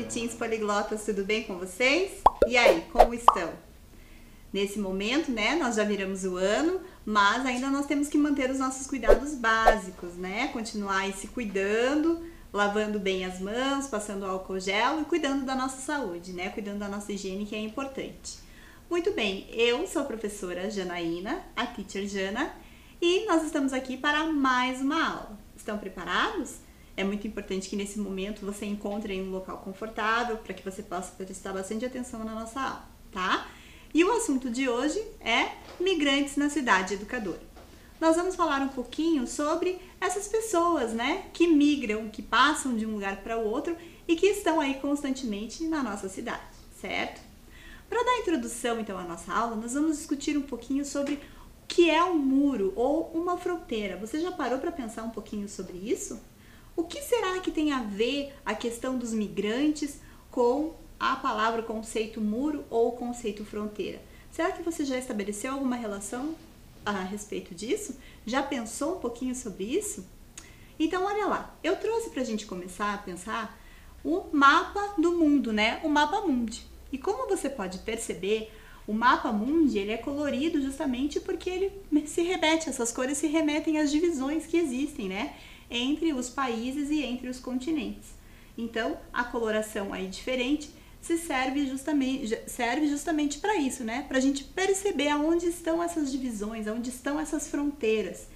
bonitinhos poliglotas, tudo bem com vocês? E aí, como estão? Nesse momento, né, nós já viramos o ano, mas ainda nós temos que manter os nossos cuidados básicos, né? Continuar aí se cuidando, lavando bem as mãos, passando álcool gel e cuidando da nossa saúde, né? Cuidando da nossa higiene, que é importante. Muito bem, eu sou a professora Janaína, a Teacher Jana, e nós estamos aqui para mais uma aula. Estão preparados? É muito importante que nesse momento você encontre um local confortável para que você possa prestar bastante atenção na nossa aula, tá? E o assunto de hoje é migrantes na cidade educadora. Nós vamos falar um pouquinho sobre essas pessoas, né, que migram, que passam de um lugar para o outro e que estão aí constantemente na nossa cidade, certo? Para dar introdução então à nossa aula, nós vamos discutir um pouquinho sobre o que é um muro ou uma fronteira. Você já parou para pensar um pouquinho sobre isso? O que será que tem a ver a questão dos migrantes com a palavra, o conceito muro ou o conceito fronteira? Será que você já estabeleceu alguma relação a respeito disso? Já pensou um pouquinho sobre isso? Então, olha lá, eu trouxe para a gente começar a pensar o mapa do mundo, né? O mapa mundi. E como você pode perceber, o mapa mundi ele é colorido justamente porque ele se remete, essas cores se remetem às divisões que existem, né? Entre os países e entre os continentes. Então, a coloração aí diferente serve justamente para isso, né? Para a gente perceber aonde estão essas divisões, aonde estão essas fronteiras.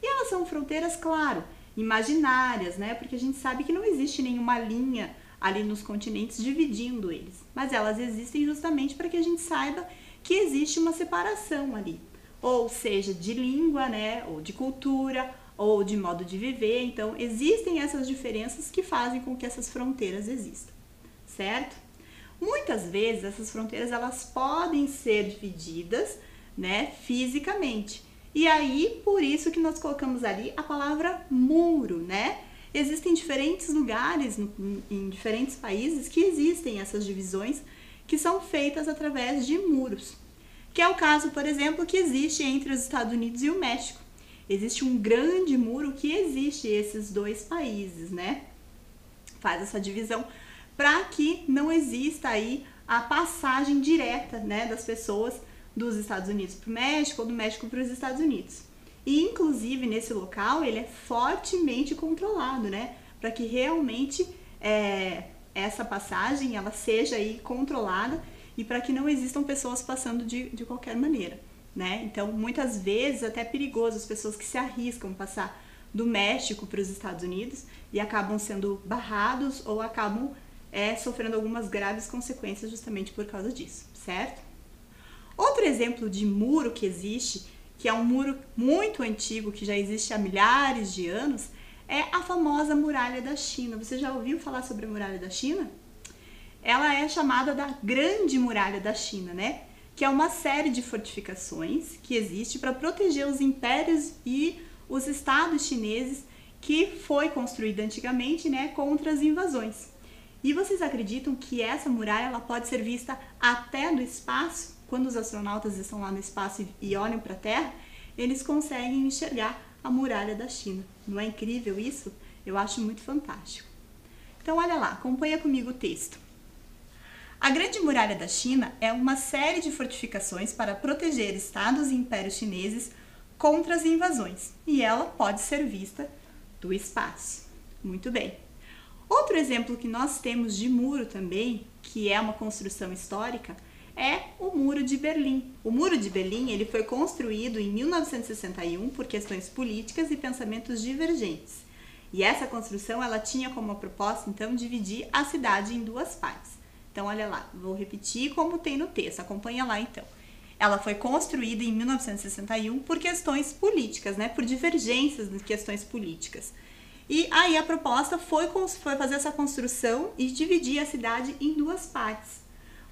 E elas são fronteiras, claro, imaginárias, né? Porque a gente sabe que não existe nenhuma linha ali nos continentes dividindo eles. Mas elas existem justamente para que a gente saiba que existe uma separação ali. Ou seja, de língua, né? Ou de cultura, ou de modo de viver. Então, existem essas diferenças que fazem com que essas fronteiras existam, certo? Muitas vezes, essas fronteiras, elas podem ser divididas, né, fisicamente. E aí, por isso que nós colocamos ali a palavra muro, né? Existem diferentes lugares, em diferentes países, que existem essas divisões que são feitas através de muros. Que é o caso, por exemplo, que existe entre os Estados Unidos e o México. Existe um grande muro que existe esses dois países, né? Faz essa divisão para que não exista aí a passagem direta, né, das pessoas dos Estados Unidos para o México ou do México para os Estados Unidos. E, inclusive, nesse local, ele é fortemente controlado, né? Para que realmente essa passagem ela seja aí controlada e para que não existam pessoas passando de qualquer maneira. Né? Então, muitas vezes até é perigoso as pessoas que se arriscam passar do México para os Estados Unidos e acabam sendo barrados ou acabam sofrendo algumas graves consequências justamente por causa disso, certo? Outro exemplo de muro que existe, que é um muro muito antigo, que já existe há milhares de anos, é a famosa Muralha da China. Você já ouviu falar sobre a Muralha da China? Ela é chamada da Grande Muralha da China, né? Que é uma série de fortificações que existe para proteger os impérios e os estados chineses que foi construída antigamente, né, contra as invasões. E vocês acreditam que essa muralha ela pode ser vista até do espaço? Quando os astronautas estão lá no espaço e olham para a Terra, eles conseguem enxergar a Muralha da China. Não é incrível isso? Eu acho muito fantástico. Então olha lá, acompanha comigo o texto. A Grande Muralha da China é uma série de fortificações para proteger estados e impérios chineses contra as invasões, e ela pode ser vista do espaço. Muito bem. Outro exemplo que nós temos de muro também, que é uma construção histórica, é o Muro de Berlim. O Muro de Berlim ele foi construído em 1961 por questões políticas e pensamentos divergentes. E essa construção ela tinha como proposta, então, dividir a cidade em duas partes. Então, olha lá, vou repetir como tem no texto, acompanha lá então. Ela foi construída em 1961 por questões políticas, né, por divergências nas questões políticas. E aí a proposta foi fazer essa construção e dividir a cidade em duas partes.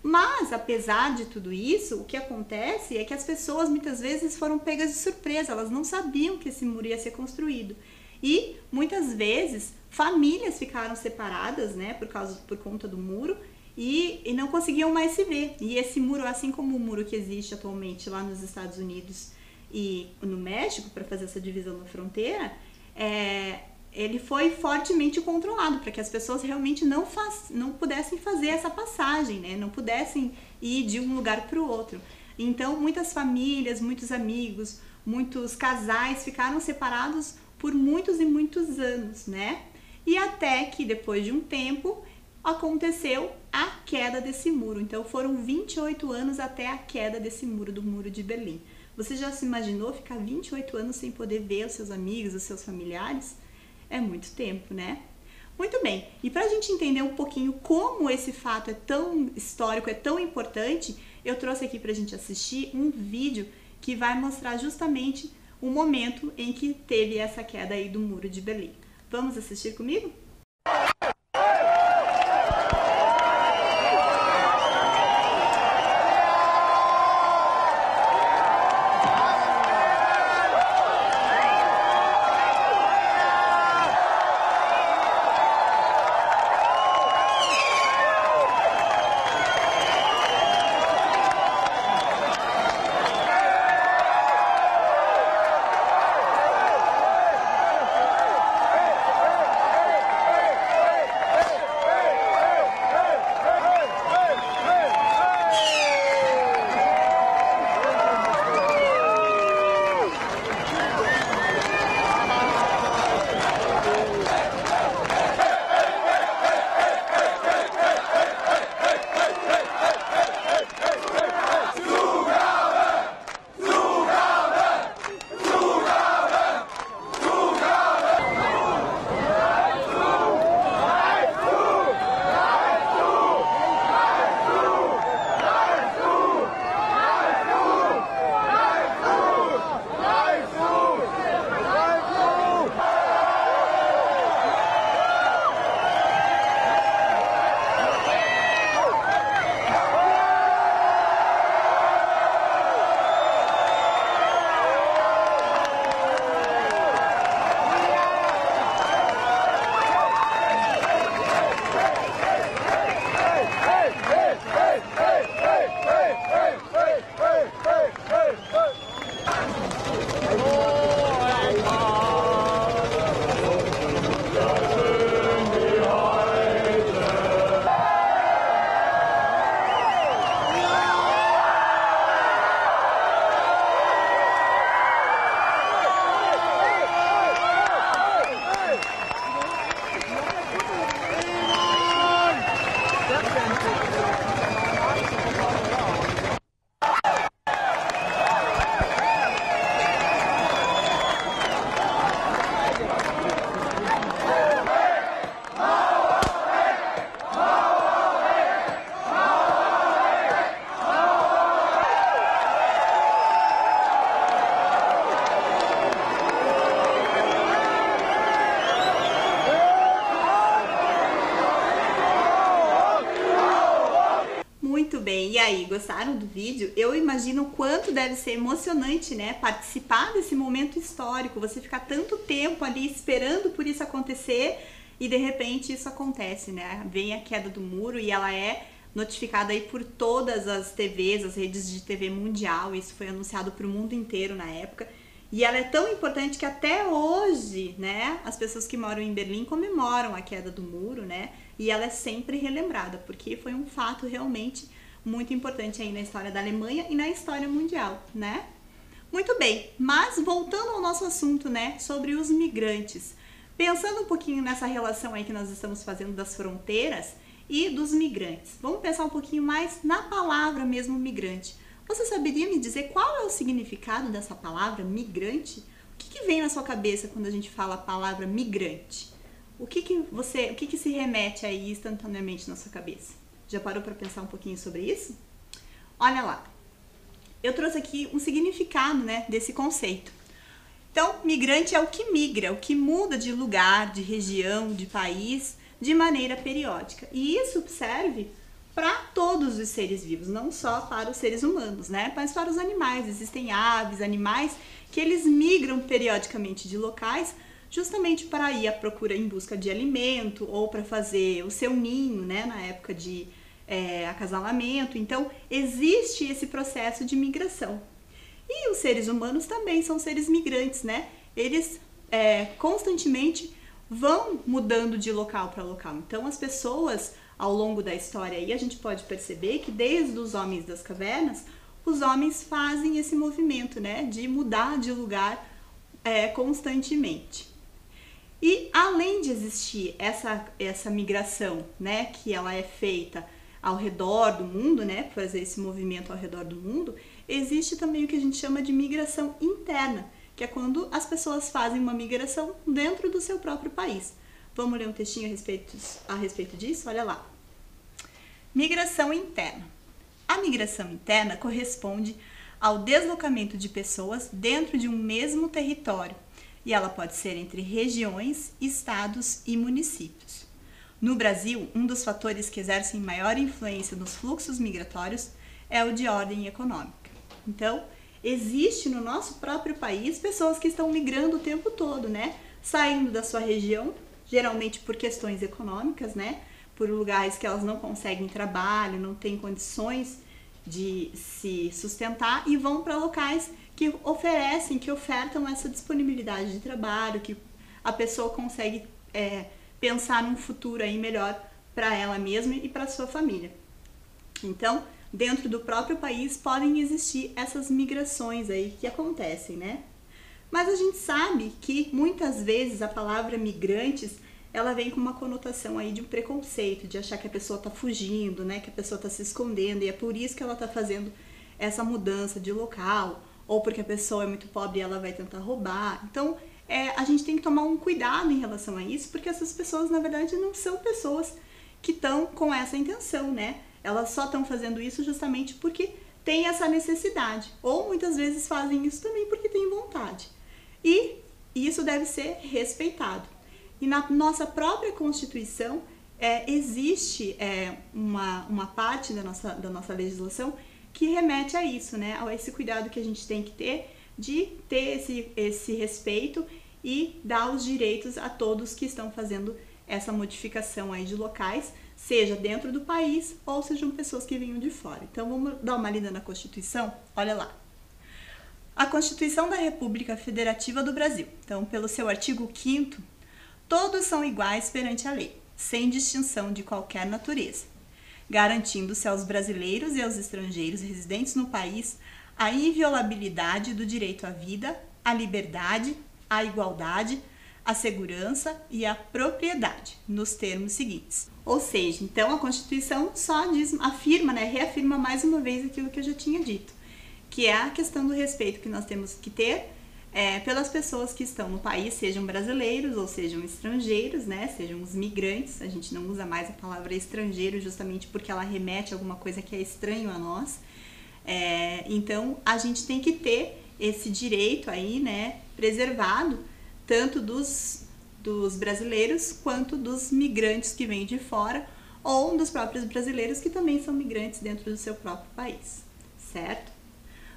Mas, apesar de tudo isso, o que acontece é que as pessoas muitas vezes foram pegas de surpresa, elas não sabiam que esse muro ia ser construído. E, muitas vezes, famílias ficaram separadas, né, por conta do muro, e não conseguiam mais se ver. E esse muro, assim como o muro que existe atualmente lá nos Estados Unidos e no México, para fazer essa divisão na fronteira, ele foi fortemente controlado para que as pessoas realmente não pudessem fazer essa passagem, né? Não pudessem ir de um lugar para o outro. Então, muitas famílias, muitos amigos, muitos casais ficaram separados por muitos e muitos anos, né? E até que depois de um tempo aconteceu a queda desse muro. Então foram 28 anos até a queda desse muro, do Muro de Berlim. Você já se imaginou ficar 28 anos sem poder ver os seus amigos, os seus familiares? É muito tempo, né? Muito bem, e para a gente entender um pouquinho como esse fato é tão histórico, é tão importante, eu trouxe aqui para a gente assistir um vídeo que vai mostrar justamente o momento em que teve essa queda aí do Muro de Berlim. Vamos assistir comigo? Muito bem, e aí, gostaram do vídeo? Eu imagino o quanto deve ser emocionante, né? Participar desse momento histórico, você ficar tanto tempo ali esperando por isso acontecer e de repente isso acontece, né? Vem a queda do muro e ela é notificada aí por todas as TVs, as redes de TV mundial, isso foi anunciado para o mundo inteiro na época. E ela é tão importante que até hoje, né, as pessoas que moram em Berlim comemoram a queda do muro, né? E ela é sempre relembrada, porque foi um fato realmente muito importante aí na história da Alemanha e na história mundial, né? Muito bem, mas voltando ao nosso assunto, né, sobre os migrantes. Pensando um pouquinho nessa relação aí que nós estamos fazendo das fronteiras e dos migrantes. Vamos pensar um pouquinho mais na palavra mesmo migrante. Você saberia me dizer qual é o significado dessa palavra migrante? O que vem na sua cabeça quando a gente fala a palavra migrante? O que se remete aí instantaneamente na sua cabeça? Já parou para pensar um pouquinho sobre isso? Olha lá, eu trouxe aqui um significado, né, desse conceito. Então, migrante é o que migra, o que muda de lugar, de região, de país, de maneira periódica. E isso serve para todos os seres vivos, não só para os seres humanos, né? Mas para os animais. Existem aves, animais que eles migram periodicamente de locais justamente para ir à procura em busca de alimento ou para fazer o seu ninho, né? Na época de acasalamento. Então, existe esse processo de migração. E os seres humanos também são seres migrantes, né? Eles constantemente vão mudando de local para local. Então as pessoas ao longo da história aí a gente pode perceber que desde os homens das cavernas, os homens fazem esse movimento, né, de mudar de lugar constantemente. E além de existir essa migração, né, que ela é feita ao redor do mundo, né, fazer esse movimento ao redor do mundo, existe também o que a gente chama de migração interna, que é quando as pessoas fazem uma migração dentro do seu próprio país. Vamos ler um textinho a respeito disso? Olha lá. Migração interna. A migração interna corresponde ao deslocamento de pessoas dentro de um mesmo território, e ela pode ser entre regiões, estados e municípios. No Brasil, um dos fatores que exercem maior influência nos fluxos migratórios é o de ordem econômica. Então, existe no nosso próprio país pessoas que estão migrando o tempo todo, né? Saindo da sua região, geralmente por questões econômicas, né? Por lugares que elas não conseguem trabalho, não têm condições de se sustentar e vão para locais que ofertam essa disponibilidade de trabalho, que a pessoa consegue pensar num futuro aí melhor para ela mesma e para sua família. Então, dentro do próprio país podem existir essas migrações aí que acontecem, né? Mas a gente sabe que muitas vezes a palavra migrantes, ela vem com uma conotação aí de um preconceito, de achar que a pessoa está fugindo, né? Que a pessoa está se escondendo e é por isso que ela está fazendo essa mudança de local, ou porque a pessoa é muito pobre e ela vai tentar roubar. Então, a gente tem que tomar um cuidado em relação a isso, porque essas pessoas, na verdade, não são pessoas que estão com essa intenção, né? Elas só estão fazendo isso justamente porque tem essa necessidade, ou muitas vezes fazem isso também porque têm vontade. E isso deve ser respeitado. E na nossa própria Constituição existe uma parte da nossa legislação que remete a isso, né? A esse cuidado que a gente tem que ter de ter esse respeito e dar os direitos a todos que estão fazendo essa modificação aí de locais, seja dentro do país ou sejam pessoas que venham de fora. Então vamos dar uma lida na Constituição? Olha lá. A Constituição da República Federativa do Brasil. Então, pelo seu artigo 5º, todos são iguais perante a lei, sem distinção de qualquer natureza, garantindo-se aos brasileiros e aos estrangeiros residentes no país a inviolabilidade do direito à vida, à liberdade, à igualdade, à segurança e à propriedade, nos termos seguintes. Ou seja, então a Constituição só afirma, né, reafirma mais uma vez aquilo que eu já tinha dito, que é a questão do respeito que nós temos que ter pelas pessoas que estão no país, sejam brasileiros ou sejam estrangeiros, né, sejam os migrantes. A gente não usa mais a palavra estrangeiro justamente porque ela remete a alguma coisa que é estranho a nós. Então, a gente tem que ter esse direito aí, né, preservado, tanto dos brasileiros quanto dos migrantes que vêm de fora, ou dos próprios brasileiros que também são migrantes dentro do seu próprio país, certo?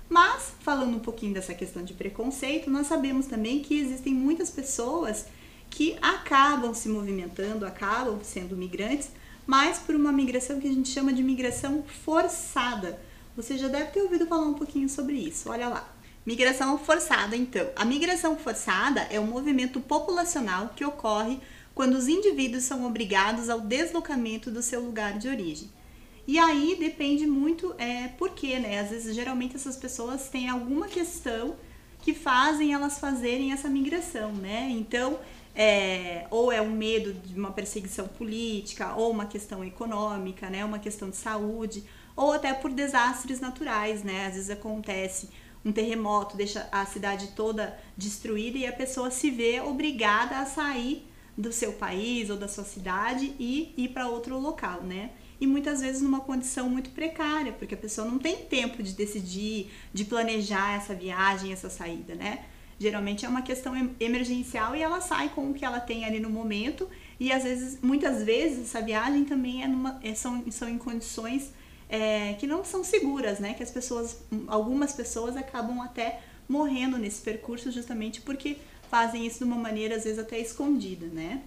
Mas, falando um pouquinho dessa questão de preconceito, nós sabemos também que existem muitas pessoas que acabam se movimentando, acabam sendo migrantes, mas por uma migração que a gente chama de migração forçada. Você já deve ter ouvido falar um pouquinho sobre isso, olha lá. Migração forçada, então. A migração forçada é um movimento populacional que ocorre quando os indivíduos são obrigados ao deslocamento do seu lugar de origem. E aí depende muito por quê, né? Às vezes, geralmente, essas pessoas têm alguma questão que fazem elas fazerem essa migração, né? Então, ou é um medo de uma perseguição política, ou uma questão econômica, né? Uma questão de saúde, ou até por desastres naturais, né? Às vezes acontece um terremoto, deixa a cidade toda destruída e a pessoa se vê obrigada a sair do seu país ou da sua cidade e ir para outro local, né? E muitas vezes numa condição muito precária, porque a pessoa não tem tempo de decidir, de planejar essa viagem, essa saída, né? Geralmente é uma questão emergencial e ela sai com o que ela tem ali no momento e às vezes, muitas vezes, essa viagem também são em condições que não são seguras, né? Que algumas pessoas acabam até morrendo nesse percurso justamente porque fazem isso de uma maneira às vezes até escondida, né?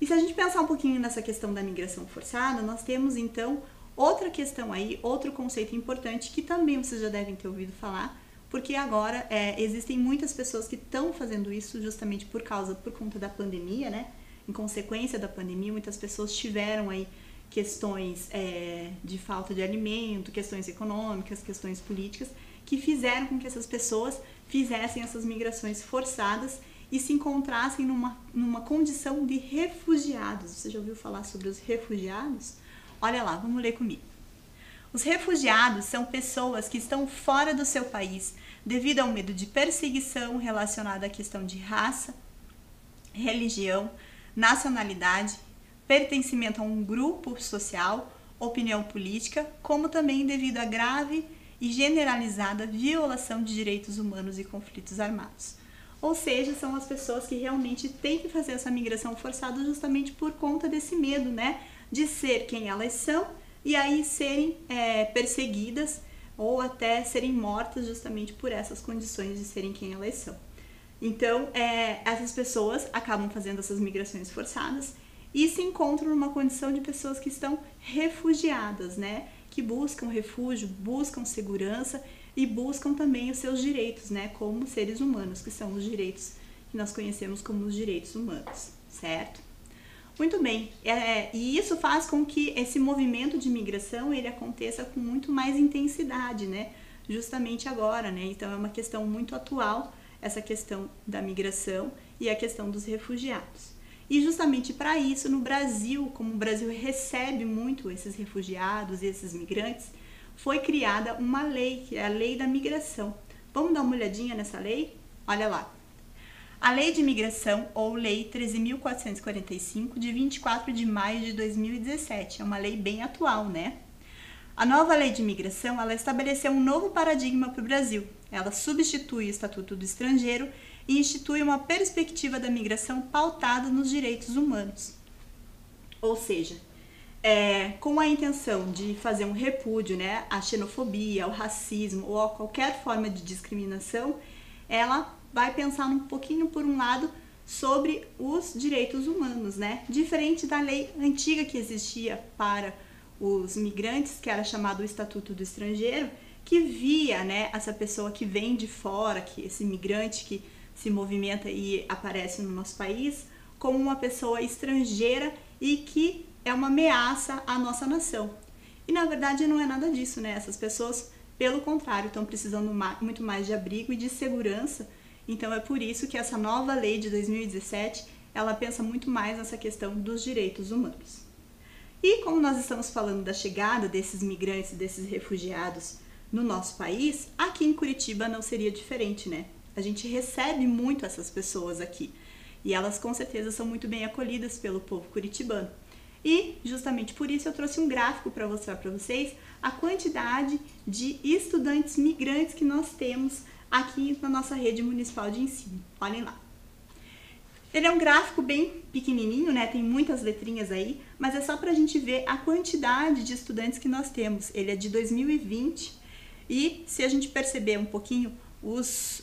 E se a gente pensar um pouquinho nessa questão da migração forçada, nós temos então outra questão aí, outro conceito importante que também vocês já devem ter ouvido falar, porque agora existem muitas pessoas que estão fazendo isso justamente por conta da pandemia, né? Em consequência da pandemia, muitas pessoas tiveram aí questões de falta de alimento, questões econômicas, questões políticas, que fizeram com que essas pessoas fizessem essas migrações forçadas e se encontrassem numa condição de refugiados. Você já ouviu falar sobre os refugiados? Olha lá, vamos ler comigo. Os refugiados são pessoas que estão fora do seu país devido ao medo de perseguição relacionada à questão de raça, religião, nacionalidade, pertencimento a um grupo social, opinião política, como também devido à grave e generalizada violação de direitos humanos e conflitos armados. Ou seja, são as pessoas que realmente têm que fazer essa migração forçada justamente por conta desse medo, né? De ser quem elas são e aí serem perseguidas ou até serem mortas justamente por essas condições de serem quem elas são. Então, essas pessoas acabam fazendo essas migrações forçadas e se encontram numa condição de pessoas que estão refugiadas, né? Que buscam refúgio, buscam segurança e buscam também os seus direitos, né? Como seres humanos, que são os direitos que nós conhecemos como os direitos humanos, certo? Muito bem, e isso faz com que esse movimento de migração ele aconteça com muito mais intensidade, né? Justamente agora, né? Então é uma questão muito atual, essa questão da migração e a questão dos refugiados. E justamente para isso, no Brasil, como o Brasil recebe muito esses refugiados e esses migrantes, foi criada uma lei, que é a Lei da Migração. Vamos dar uma olhadinha nessa lei? Olha lá. A Lei de Migração, ou Lei 13.445, de 24 de maio de 2017. É uma lei bem atual, né? A nova Lei de Migração, ela estabeleceu um novo paradigma para o Brasil. Ela substitui o Estatuto do Estrangeiro e institui uma perspectiva da migração pautada nos direitos humanos. Ou seja, com a intenção de fazer um repúdio, né, à xenofobia, ao racismo ou a qualquer forma de discriminação, ela vai pensar um pouquinho, por um lado, sobre os direitos humanos, né? Diferente da lei antiga que existia para os migrantes, que era chamado o Estatuto do Estrangeiro, que via, né, essa pessoa que vem de fora, que esse migrante que se movimenta e aparece no nosso país, como uma pessoa estrangeira e que é uma ameaça à nossa nação. E na verdade não é nada disso, né? Essas pessoas, pelo contrário, estão precisando muito mais de abrigo e de segurança. Então é por isso que essa nova lei de 2017, ela pensa muito mais nessa questão dos direitos humanos. E como nós estamos falando da chegada desses migrantes, desses refugiados no nosso país, aqui em Curitiba não seria diferente, né? A gente recebe muito essas pessoas aqui e elas com certeza são muito bem acolhidas pelo povo curitibano. E justamente por isso eu trouxe um gráfico para mostrar para vocês a quantidade de estudantes migrantes que nós temos aqui na nossa rede municipal de ensino. Olhem lá. Ele é um gráfico bem pequenininho, né? Tem muitas letrinhas aí, mas é só para a gente ver a quantidade de estudantes que nós temos. Ele é de 2020 e se a gente perceber um pouquinho os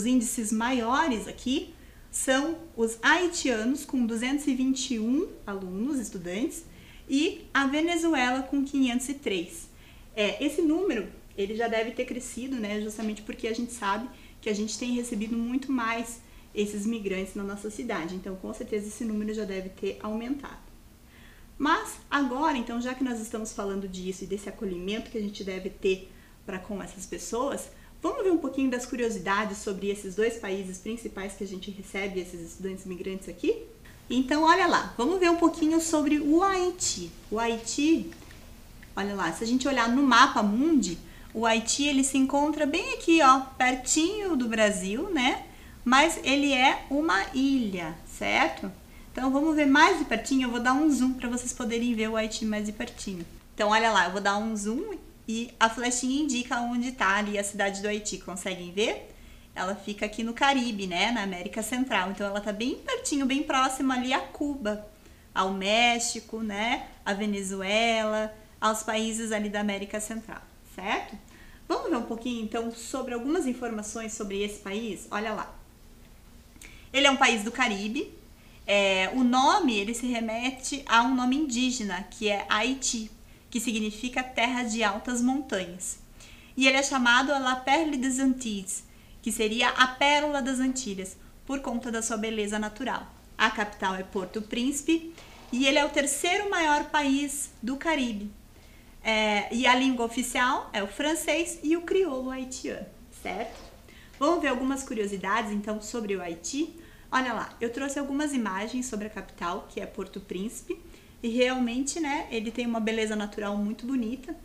índices maiores aqui, são os haitianos com 221 alunos, estudantes, e a Venezuela com 503. Esse número ele já deve ter crescido, né? Justamente porque a gente sabe que a gente tem recebido muito mais esses migrantes na nossa cidade. Então, com certeza, esse número já deve ter aumentado. Mas agora, então, já que nós estamos falando disso e desse acolhimento que a gente deve ter para com essas pessoas, vamos ver um pouquinho das curiosidades sobre esses dois países principais que a gente recebe esses estudantes migrantes aqui? Então, olha lá, vamos ver um pouquinho sobre o Haiti. O Haiti, olha lá, se a gente olhar no mapa mundi, o Haiti ele se encontra bem aqui, ó, pertinho do Brasil, né? Mas ele é uma ilha, certo? Então, vamos ver mais de pertinho, eu vou dar um zoom para vocês poderem ver o Haiti mais de pertinho. Então, olha lá, eu vou dar um zoom e a flechinha indica onde está ali a cidade do Haiti, conseguem ver? Ela fica aqui no Caribe, né, na América Central, então ela está bem pertinho, bem próxima ali a Cuba, ao México, né, a Venezuela, aos países ali da América Central, certo? Vamos ver um pouquinho então sobre algumas informações sobre esse país? Olha lá. Ele é um país do Caribe, o nome ele se remete a um nome indígena, que é Haiti, que significa terra de altas montanhas. E ele é chamado La Perle des Antilles, que seria a Pérola das Antilhas, por conta da sua beleza natural. A capital é Porto Príncipe e ele é o terceiro maior país do Caribe. E a língua oficial é o francês e o crioulo haitiano, certo? Vamos ver algumas curiosidades então sobre o Haiti. Olha lá, eu trouxe algumas imagens sobre a capital, que é Porto Príncipe, e realmente, né, ele tem uma beleza natural muito bonita.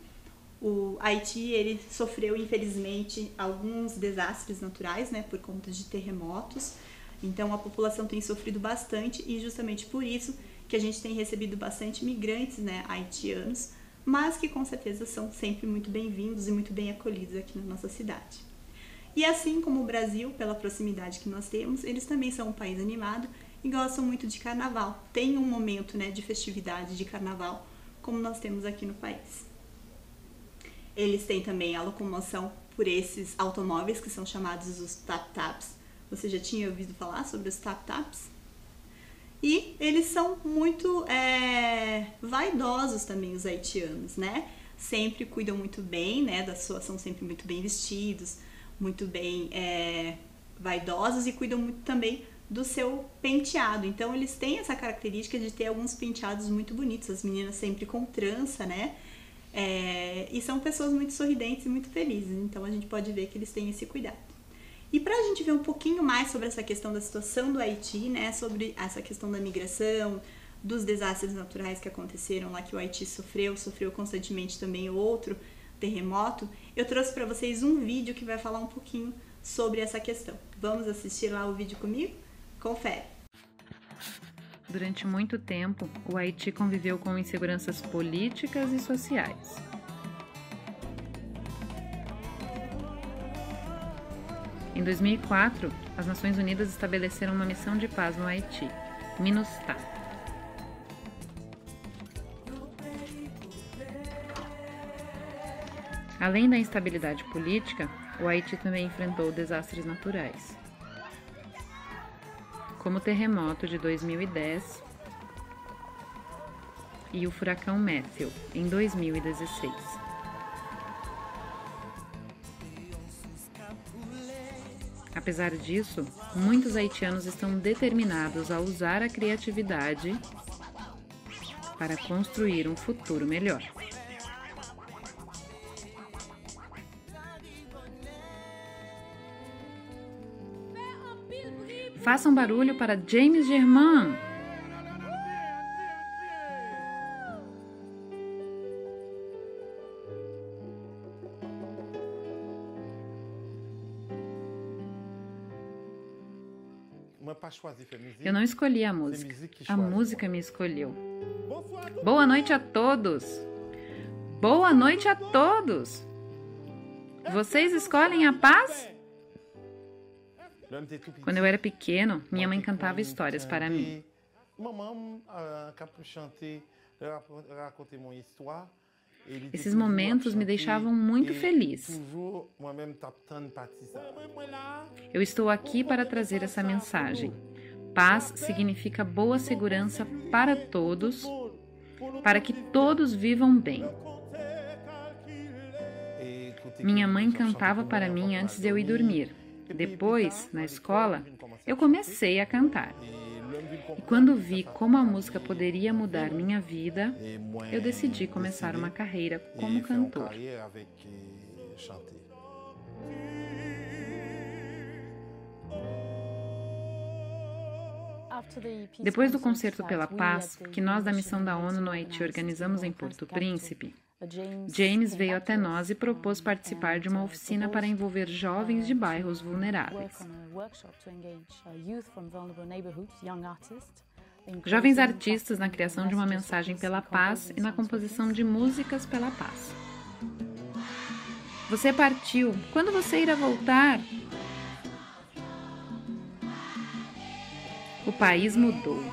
O Haiti, ele sofreu, infelizmente, alguns desastres naturais, né, por conta de terremotos. Então, a população tem sofrido bastante e justamente por isso que a gente tem recebido bastante migrantes, né, haitianos, mas que com certeza são sempre muito bem-vindos e muito bem acolhidos aqui na nossa cidade. E assim como o Brasil, pela proximidade que nós temos, eles também são um país animado e gostam muito de carnaval. Tem um momento, né, de festividade de carnaval, como nós temos aqui no país. Eles têm também a locomoção por esses automóveis que são chamados os tap-taps. Você já tinha ouvido falar sobre os tap-taps? E eles são muito vaidosos também, os haitianos, né? Sempre cuidam muito bem, né, são sempre muito bem vestidos, muito bem vaidosos e cuidam muito também do seu penteado. Então eles têm essa característica de ter alguns penteados muito bonitos, as meninas sempre com trança, né? E são pessoas muito sorridentes e muito felizes, então a gente pode ver que eles têm esse cuidado. E para a gente ver um pouquinho mais sobre essa questão da situação do Haiti, né, sobre essa questão da migração, dos desastres naturais que aconteceram lá, que o Haiti sofreu constantemente também outro terremoto, eu trouxe para vocês um vídeo que vai falar um pouquinho sobre essa questão. Vamos assistir lá o vídeo comigo? Confere! Durante muito tempo, o Haiti conviveu com inseguranças políticas e sociais. Em 2004, as Nações Unidas estabeleceram uma missão de paz no Haiti, MINUSTAH. Além da instabilidade política, o Haiti também enfrentou desastres naturais, como o terremoto de 2010 e o furacão Matthew, em 2016. Apesar disso, muitos haitianos estão determinados a usar a criatividade para construir um futuro melhor. Façam barulho para James Germain! Eu não escolhi a música me escolheu. Boa noite a todos! Boa noite a todos! Vocês escolhem a paz? Quando eu era pequeno, minha mãe cantava histórias para mim. Esses momentos me deixavam muito feliz. Eu estou aqui para trazer essa mensagem. Paz significa boa segurança para todos, para que todos vivam bem. Minha mãe cantava para mim antes de eu ir dormir. Depois, na escola, eu comecei a cantar. E quando vi como a música poderia mudar minha vida, eu decidi começar uma carreira como cantor. Depois do Concerto pela Paz, que nós da Missão da ONU no Haiti organizamos em Porto Príncipe, James veio até nós e propôs participar de uma oficina para envolver jovens de bairros vulneráveis. Jovens artistas na criação de uma mensagem pela paz e na composição de músicas pela paz. Você partiu. Quando você irá voltar? O país mudou.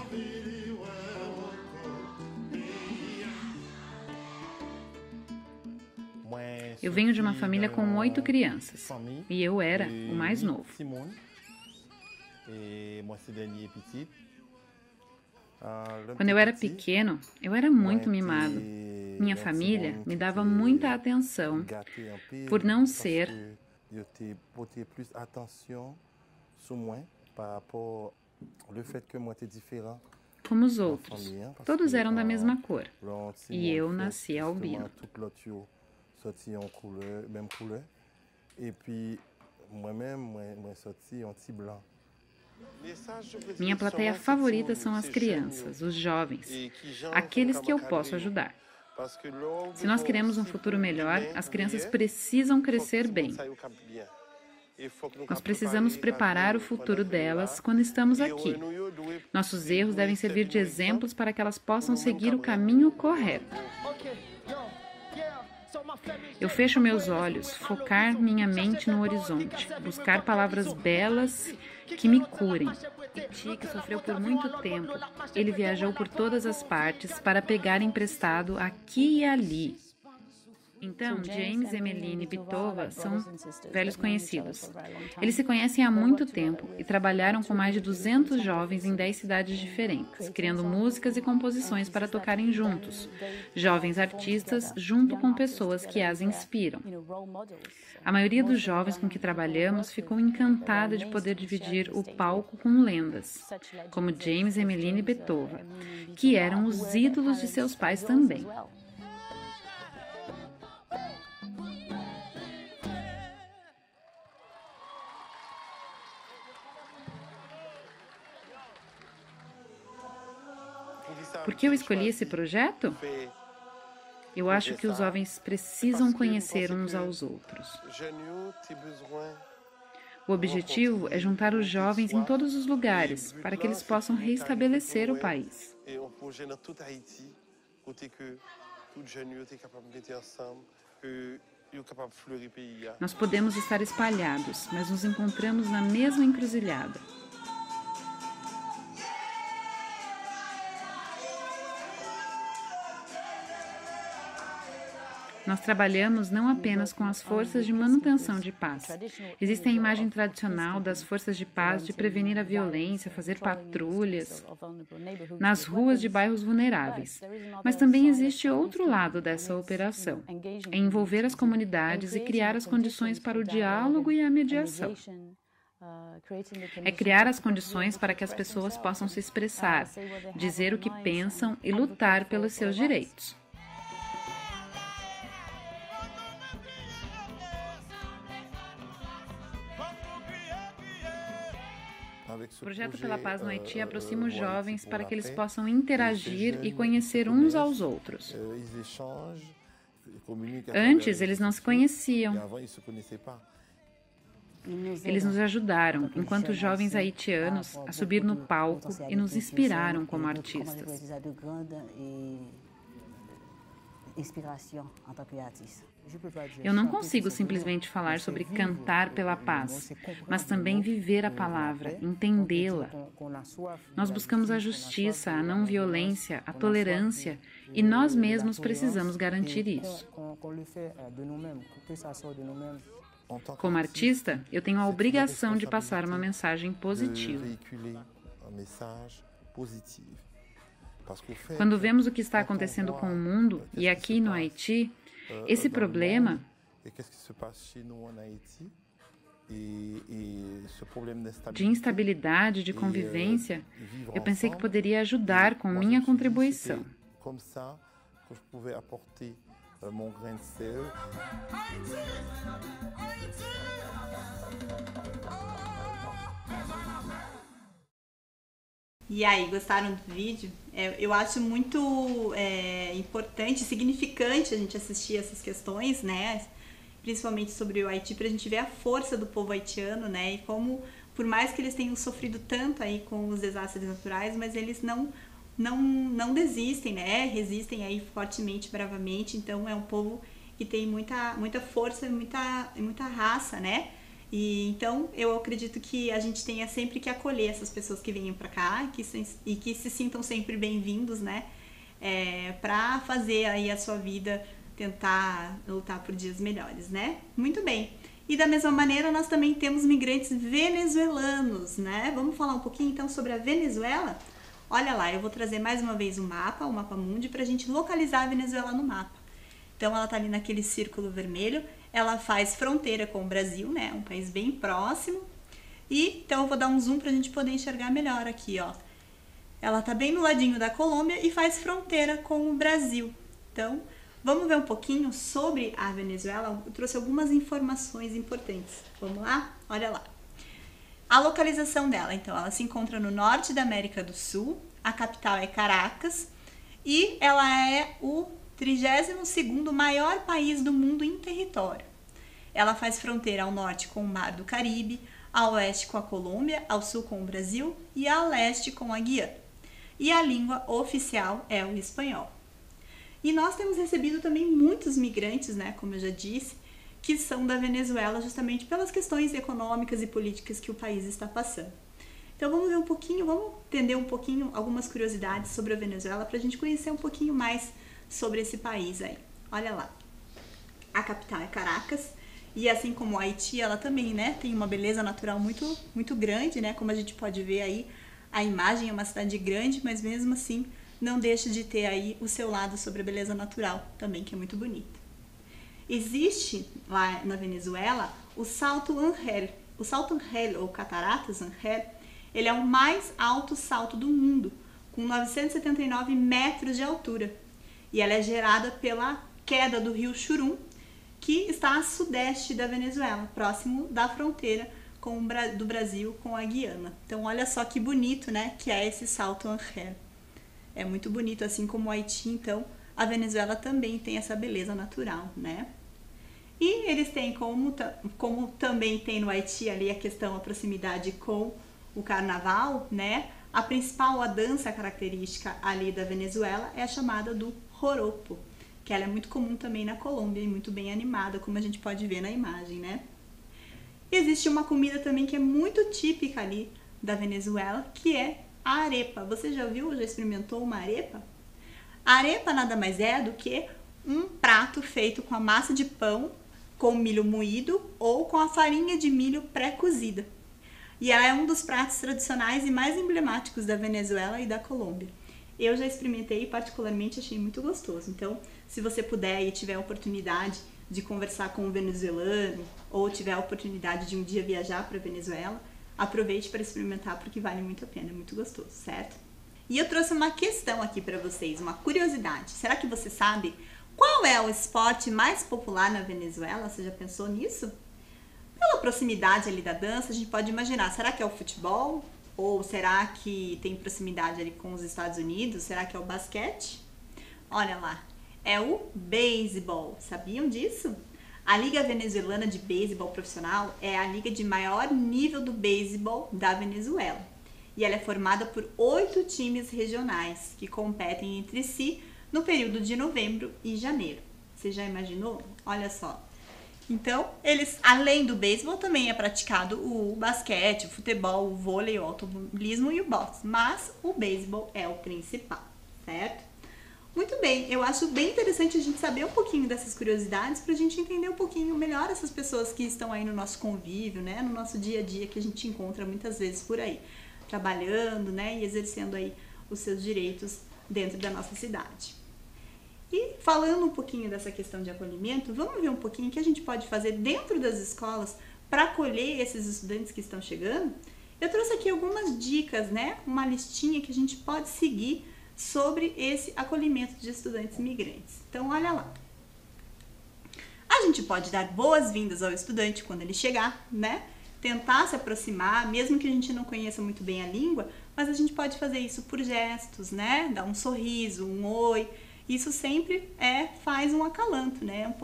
Eu venho de uma família com 8 crianças e eu era o mais novo. Quando eu era pequeno, eu era muito mimado. Minha família me dava muita atenção por não ser como os outros. Todos eram da mesma cor. E eu nasci albino. Minha plateia favorita são as crianças, os jovens, aqueles que eu posso ajudar. Se nós queremos um futuro melhor, as crianças precisam crescer bem. Nós precisamos preparar o futuro delas quando estamos aqui. Nossos erros devem servir de exemplos para que elas possam seguir o caminho correto. Eu fecho meus olhos, focar minha mente no horizonte, buscar palavras belas que me curem. Iti, que sofreu por muito tempo, ele viajou por todas as partes para pegar emprestado aqui e ali. Então, James e Emeline Bitova são velhos conhecidos. Eles se conhecem há muito tempo e trabalharam com mais de 200 jovens em 10 cidades diferentes, criando músicas e composições para tocarem juntos. Jovens artistas junto com pessoas que as inspiram. A maioria dos jovens com que trabalhamos ficou encantada de poder dividir o palco com lendas, como James e Emeline Bitova, que eram os ídolos de seus pais também. Por que eu escolhi esse projeto? Eu acho que os jovens precisam conhecer uns aos outros. O objetivo é juntar os jovens em todos os lugares, para que eles possam reestabelecer o país. Nós podemos estar espalhados, mas nos encontramos na mesma encruzilhada. Nós trabalhamos não apenas com as forças de manutenção de paz. Existe a imagem tradicional das forças de paz de prevenir a violência, fazer patrulhas nas ruas de bairros vulneráveis. Mas também existe outro lado dessa operação, é envolver as comunidades e criar as condições para o diálogo e a mediação. É criar as condições para que as pessoas possam se expressar, dizer o que pensam e lutar pelos seus direitos. O Projeto pela Paz no Haiti aproxima os jovens para que eles possam interagir e conhecer uns aos outros. Antes, eles não se conheciam. Eles nos ajudaram, enquanto jovens haitianos, a subir no palco e nos inspiraram como artistas. Eu não consigo simplesmente falar sobre cantar pela paz, mas também viver a palavra, entendê-la. Nós buscamos a justiça, a não violência, a tolerância, e nós mesmos precisamos garantir isso. Como artista, eu tenho a obrigação de passar uma mensagem positiva. Quando vemos o que está acontecendo com o mundo, e aqui no Haiti, esse problema de instabilidade, de convivência, eu pensei que poderia ajudar com minha contribuição. E aí, gostaram do vídeo? Eu acho muito importante, significante a gente assistir essas questões, né? Principalmente sobre o Haiti, para a gente ver a força do povo haitiano, né? E como, por mais que eles tenham sofrido tanto aí com os desastres naturais, mas eles não desistem, né? Resistem aí fortemente, bravamente. Então é um povo que tem muita força e muita raça, né? E então eu acredito que a gente tenha sempre que acolher essas pessoas que venham para cá e que se sintam sempre bem-vindos, né? Para fazer aí a sua vida, tentar lutar por dias melhores, né? Muito bem. E da mesma maneira nós também temos migrantes venezuelanos, né? Vamos falar um pouquinho então sobre a Venezuela? Olha lá, eu vou trazer mais uma vez o mapa mundi, para a gente localizar a Venezuela no mapa. Então ela tá ali naquele círculo vermelho, ela faz fronteira com o Brasil, né? Um país bem próximo. E então eu vou dar um zoom pra gente poder enxergar melhor aqui, ó. Ela tá bem no ladinho da Colômbia e faz fronteira com o Brasil. Então, vamos ver um pouquinho sobre a Venezuela. Eu trouxe algumas informações importantes. Vamos lá? Olha lá. A localização dela, então, ela se encontra no norte da América do Sul. A capital é Caracas e ela é o 32º maior país do mundo em território. Ela faz fronteira ao norte com o Mar do Caribe, ao oeste com a Colômbia, ao sul com o Brasil e ao leste com a Guiana. E a língua oficial é o espanhol. E nós temos recebido também muitos migrantes, né, como eu já disse, que são da Venezuela justamente pelas questões econômicas e políticas que o país está passando. Então vamos ver um pouquinho, vamos entender um pouquinho algumas curiosidades sobre a Venezuela para a gente conhecer um pouquinho mais sobre esse país aí. Olha lá, a capital é Caracas e assim como o Haiti, ela também, né, tem uma beleza natural muito grande, né, como a gente pode ver aí, a imagem é uma cidade grande, mas mesmo assim não deixa de ter aí o seu lado sobre a beleza natural também, que é muito bonita. Existe lá na Venezuela o Salto Ángel. O Salto Ángel, ou Cataratas Ángel, ele é o mais alto salto do mundo, com 979 metros de altura. E ela é gerada pela queda do rio Churum, que está a sudeste da Venezuela, próximo da fronteira do Brasil com a Guiana. Então olha só que bonito, né, que é esse Salto Ángel. É muito bonito, assim como o Haiti, então a Venezuela também tem essa beleza natural, né? E eles têm, como também tem no Haiti ali a questão, a proximidade com o carnaval, né? A dança característica ali da Venezuela é a chamada do joropo, que ela é muito comum também na Colômbia e muito bem animada, como a gente pode ver na imagem, né? Existe uma comida também que é muito típica ali da Venezuela, que é a arepa. Você já viu, já experimentou uma arepa? A arepa nada mais é do que um prato feito com a massa de pão, com milho moído ou com a farinha de milho pré-cozida. E ela é um dos pratos tradicionais e mais emblemáticos da Venezuela e da Colômbia. Eu já experimentei e particularmente achei muito gostoso. Então, se você puder e tiver a oportunidade de conversar com um venezuelano ou tiver a oportunidade de um dia viajar para a Venezuela, aproveite para experimentar porque vale muito a pena, é muito gostoso, certo? E eu trouxe uma questão aqui para vocês, uma curiosidade. Será que você sabe qual é o esporte mais popular na Venezuela? Você já pensou nisso? Pela proximidade ali da dança, a gente pode imaginar, será que é o futebol? Ou será que tem proximidade ali com os Estados Unidos? Será que é o basquete? Olha lá, é o beisebol. Sabiam disso? A Liga Venezuelana de Beisebol Profissional é a liga de maior nível do beisebol da Venezuela. E ela é formada por 8 times regionais que competem entre si no período de novembro e janeiro. Você já imaginou? Olha só. Então, eles, além do beisebol, também é praticado o basquete, o futebol, o vôlei, o automobilismo e o boxe. Mas o beisebol é o principal, certo? Muito bem, eu acho bem interessante a gente saber um pouquinho dessas curiosidades para a gente entender um pouquinho melhor essas pessoas que estão aí no nosso convívio, né? No nosso dia a dia que a gente encontra muitas vezes por aí, trabalhando, né? E exercendo aí os seus direitos dentro da nossa cidade. E falando um pouquinho dessa questão de acolhimento, vamos ver um pouquinho o que a gente pode fazer dentro das escolas para acolher esses estudantes que estão chegando. Eu trouxe aqui algumas dicas, né? Uma listinha que a gente pode seguir sobre esse acolhimento de estudantes migrantes. Então, olha lá. A gente pode dar boas-vindas ao estudante quando ele chegar, né? Tentar se aproximar, mesmo que a gente não conheça muito bem a língua, mas a gente pode fazer isso por gestos, né? Dar um sorriso, um oi. Isso sempre faz um acalanto, né?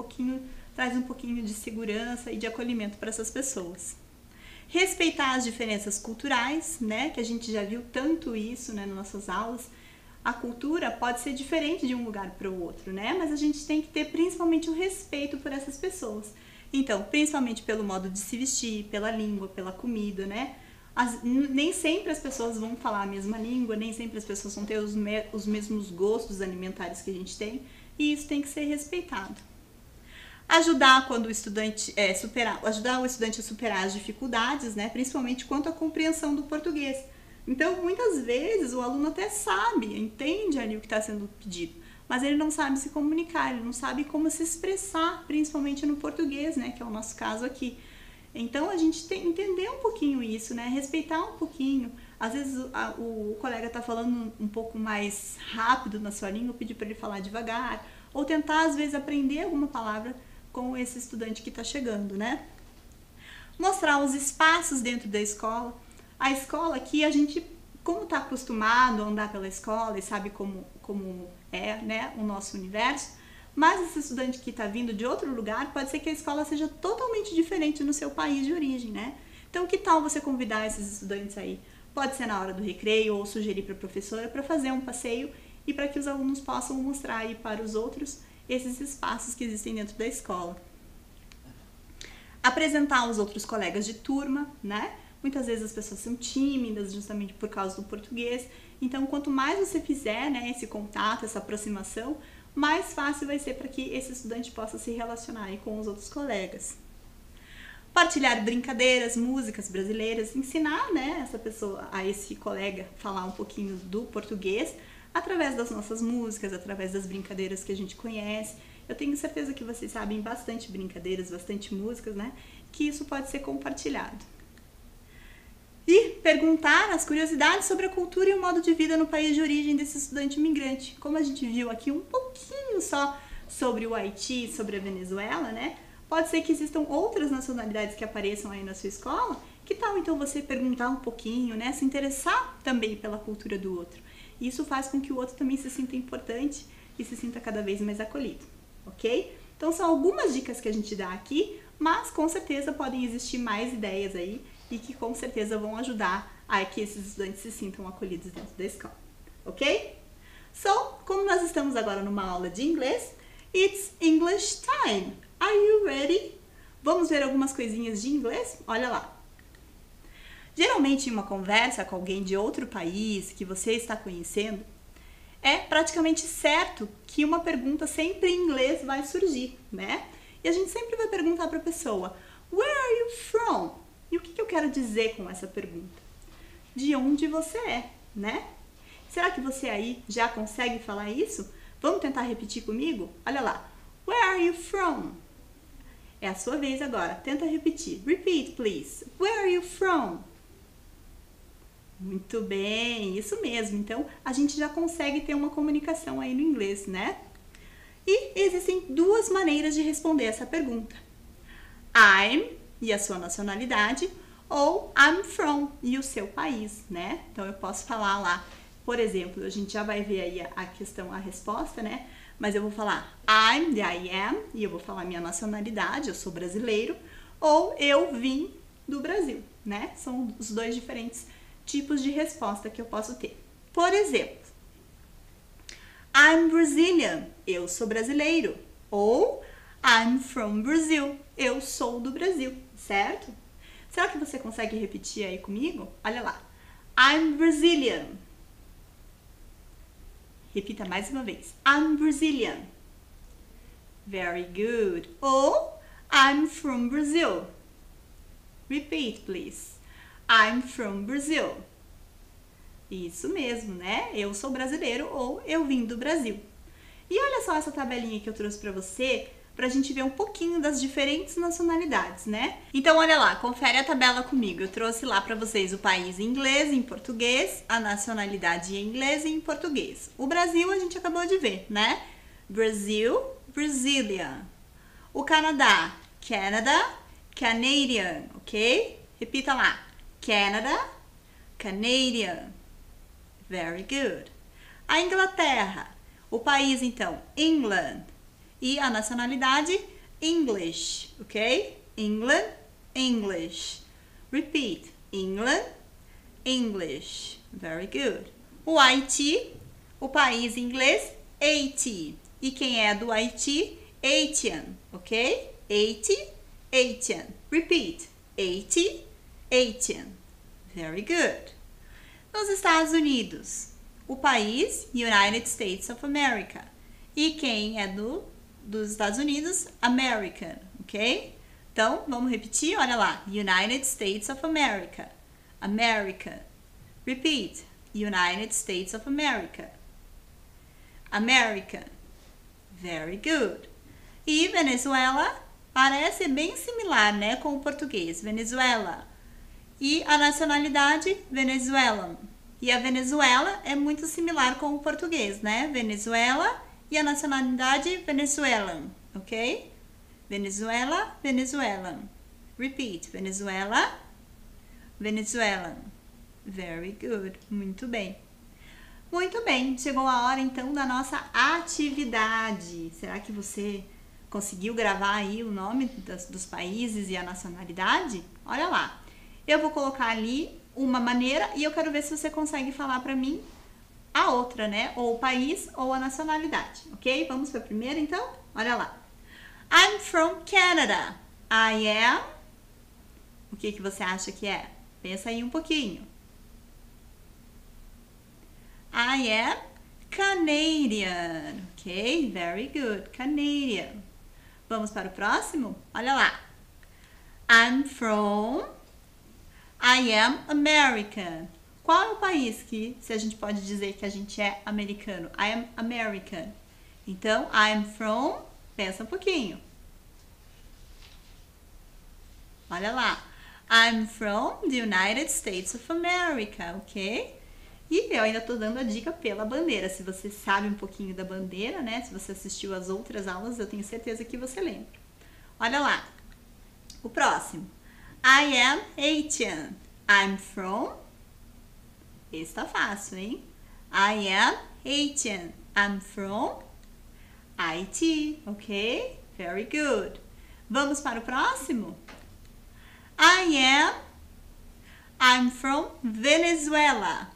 Traz um pouquinho de segurança e de acolhimento para essas pessoas. Respeitar as diferenças culturais, né? Que a gente já viu tanto isso, né, nas nossas aulas. A cultura pode ser diferente de um lugar para o outro, né? Mas a gente tem que ter principalmente o respeito por essas pessoas. Então, principalmente pelo modo de se vestir, pela língua, pela comida, né? Nem sempre as pessoas vão falar a mesma língua, nem sempre as pessoas vão ter os mesmos gostos alimentares que a gente tem, e isso tem que ser respeitado. Ajudar o estudante a superar as dificuldades, né, principalmente quanto à compreensão do português. Então, muitas vezes, o aluno até sabe, entende ali o que está sendo pedido, mas ele não sabe se comunicar, ele não sabe como se expressar, principalmente no português, né, que é o nosso caso aqui. Então, a gente tem que entender um pouquinho isso, né, respeitar um pouquinho. Às vezes, o colega está falando um pouco mais rápido na sua língua, pedir para ele falar devagar, ou tentar, às vezes, aprender alguma palavra com esse estudante que está chegando, né. Mostrar os espaços dentro da escola. A escola aqui, a gente, como está acostumado a andar pela escola e sabe como é, né, o nosso universo, mas esse estudante que está vindo de outro lugar, pode ser que a escola seja totalmente diferente no seu país de origem, né? Então, que tal você convidar esses estudantes aí? Pode ser na hora do recreio ou sugerir para a professora para fazer um passeio e para que os alunos possam mostrar aí para os outros esses espaços que existem dentro da escola. Apresentar os outros colegas de turma, né? Muitas vezes as pessoas são tímidas justamente por causa do português. Então, quanto mais você fizer, né, esse contato, essa aproximação, mais fácil vai ser para que esse estudante possa se relacionar aí com os outros colegas. Partilhar brincadeiras, músicas brasileiras, ensinar, né, essa pessoa, a esse colega, falar um pouquinho do português através das nossas músicas, através das brincadeiras que a gente conhece. Eu tenho certeza que vocês sabem bastante brincadeiras, bastante músicas, né? Que isso pode ser compartilhado. E perguntar as curiosidades sobre a cultura e o modo de vida no país de origem desse estudante imigrante. Como a gente viu aqui um pouquinho só sobre o Haiti, sobre a Venezuela, né? Pode ser que existam outras nacionalidades que apareçam aí na sua escola. Que tal então você perguntar um pouquinho, né? Se interessar também pela cultura do outro. Isso faz com que o outro também se sinta importante e se sinta cada vez mais acolhido, ok? Então são algumas dicas que a gente dá aqui, mas com certeza podem existir mais ideias aí e que com certeza vão ajudar a que esses estudantes se sintam acolhidos dentro da escola, ok? So, como nós estamos agora numa aula de inglês, it's English time. Are you ready? Vamos ver algumas coisinhas de inglês? Olha lá. Geralmente, em uma conversa com alguém de outro país que você está conhecendo, é praticamente certo que uma pergunta sempre em inglês vai surgir, né? E a gente sempre vai perguntar para a pessoa, where are you from? E o que eu quero dizer com essa pergunta? De onde você é, né? Será que você aí já consegue falar isso? Vamos tentar repetir comigo? Olha lá. Where are you from? É a sua vez agora. Tenta repetir. Repeat, please. Where are you from? Muito bem, isso mesmo. Então, a gente já consegue ter uma comunicação aí no inglês, né? E existem duas maneiras de responder essa pergunta. I'm e a sua nacionalidade, ou I'm from e o seu país, né? Então eu posso falar lá, por exemplo, a gente já vai ver aí a questão, a resposta, né? Mas eu vou falar I'm, the I am, e eu vou falar minha nacionalidade, eu sou brasileiro, ou eu vim do Brasil, né? São os dois diferentes tipos de resposta que eu posso ter. Por exemplo, I'm Brazilian, eu sou brasileiro, ou I'm from Brazil, eu sou do Brasil, certo? Será que você consegue repetir aí comigo? Olha lá. I'm Brazilian. Repita mais uma vez. I'm Brazilian. Very good. Ou I'm from Brazil. Repeat, please. I'm from Brazil. Isso mesmo, né? Eu sou brasileiro ou eu vim do Brasil. E olha só essa tabelinha que eu trouxe para você, pra gente ver um pouquinho das diferentes nacionalidades, né? Então, olha lá, confere a tabela comigo. Eu trouxe lá pra vocês o país em inglês e em português, a nacionalidade em inglês e em português. O Brasil a gente acabou de ver, né? Brasil, Brazilian. O Canadá, Canada, Canadian, ok? Repita lá. Canada, Canadian. Very good. A Inglaterra, o país então, England. E a nacionalidade, English, ok? England, English. Repeat. England, English. Very good. O Haiti, o país inglês, Haiti. E quem é do Haiti, Haitian, ok? Haiti, Haitian. Repeat. Haiti, Haitian. Very good. Nos Estados Unidos, o país, United States of America. E quem é dos Estados Unidos, American, ok? Então, vamos repetir? Olha lá. United States of America. American. Repeat. United States of America. American. Very good. E Venezuela parece bem similar, né, com o português. Venezuela. E a nacionalidade, Venezuelan. E a Venezuela é muito similar com o português, né? Venezuela e a nacionalidade, Venezuelan. Ok? Venezuela, Venezuelan. Repeat. Venezuela, Venezuelan. Very good. Muito bem. Muito bem. Chegou a hora, então, da nossa atividade. Será que você conseguiu gravar aí o nome dos países e a nacionalidade? Olha lá. Eu vou colocar ali uma maneira e eu quero ver se você consegue falar para mim a outra, né? Ou o país ou a nacionalidade, ok? Vamos para a primeira, então? Olha lá. I'm from Canada. I am... O que você acha que é? Pensa aí um pouquinho. I am Canadian. Ok, very good. Canadian. Vamos para o próximo? Olha lá. I'm from... I am American. Qual é o país que, se a gente pode dizer que a gente é americano? I am American. Então, I am from... Pensa um pouquinho. Olha lá. I'm from the United States of America, ok? E eu ainda tô dando a dica pela bandeira. Se você sabe um pouquinho da bandeira, né? Se você assistiu as outras aulas, eu tenho certeza que você lembra. Olha lá. O próximo. I am Haitian. I'm from... Esse tá fácil, hein? I am Haitian. I'm from Haiti, ok? Very good. Vamos para o próximo? I'm from Venezuela.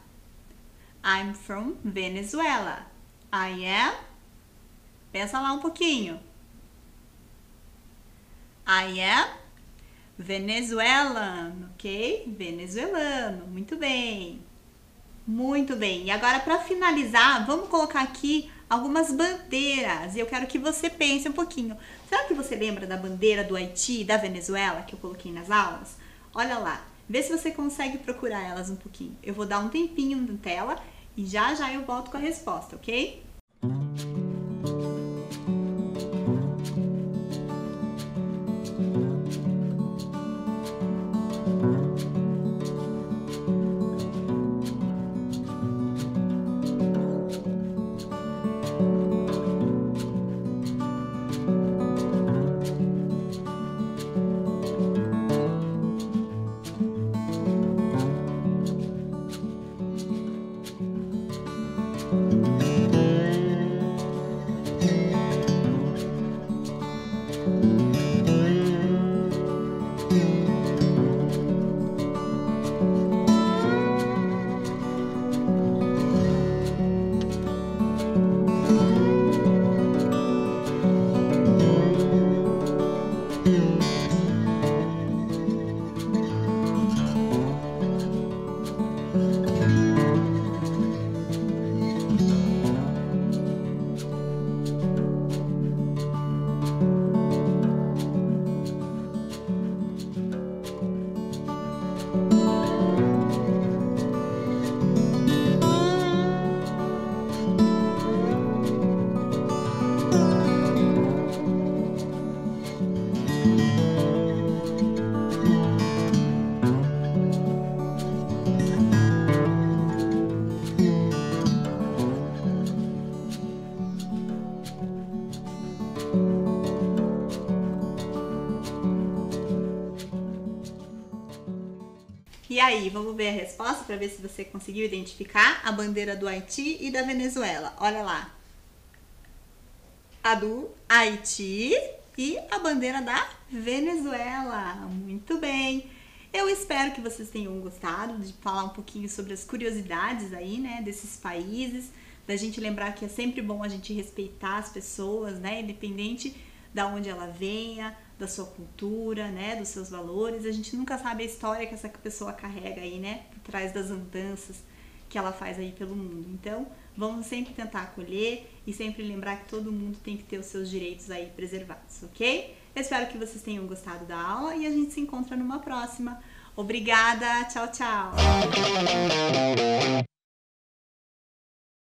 I'm from Venezuela. I am... Pensa lá um pouquinho. I am Venezuelan, ok? Venezuelano, muito bem. Muito bem. E agora, para finalizar, vamos colocar aqui algumas bandeiras. E eu quero que você pense um pouquinho. Será que você lembra da bandeira do Haiti e da Venezuela que eu coloquei nas aulas? Olha lá. Vê se você consegue procurar elas um pouquinho. Eu vou dar um tempinho na tela e já eu volto com a resposta, ok? E aí, vamos ver a resposta para ver se você conseguiu identificar a bandeira do Haiti e da Venezuela. Olha lá. A do Haiti e a bandeira da Venezuela. Muito bem. Eu espero que vocês tenham gostado de falar um pouquinho sobre as curiosidades aí, né, desses países, da gente lembrar que é sempre bom a gente respeitar as pessoas, né, independente da onde ela venha, da sua cultura, né, dos seus valores. A gente nunca sabe a história que essa pessoa carrega aí, né, por trás das andanças que ela faz aí pelo mundo. Então, vamos sempre tentar acolher e sempre lembrar que todo mundo tem que ter os seus direitos aí preservados, ok? Eu espero que vocês tenham gostado da aula e a gente se encontra numa próxima. Obrigada, tchau, tchau!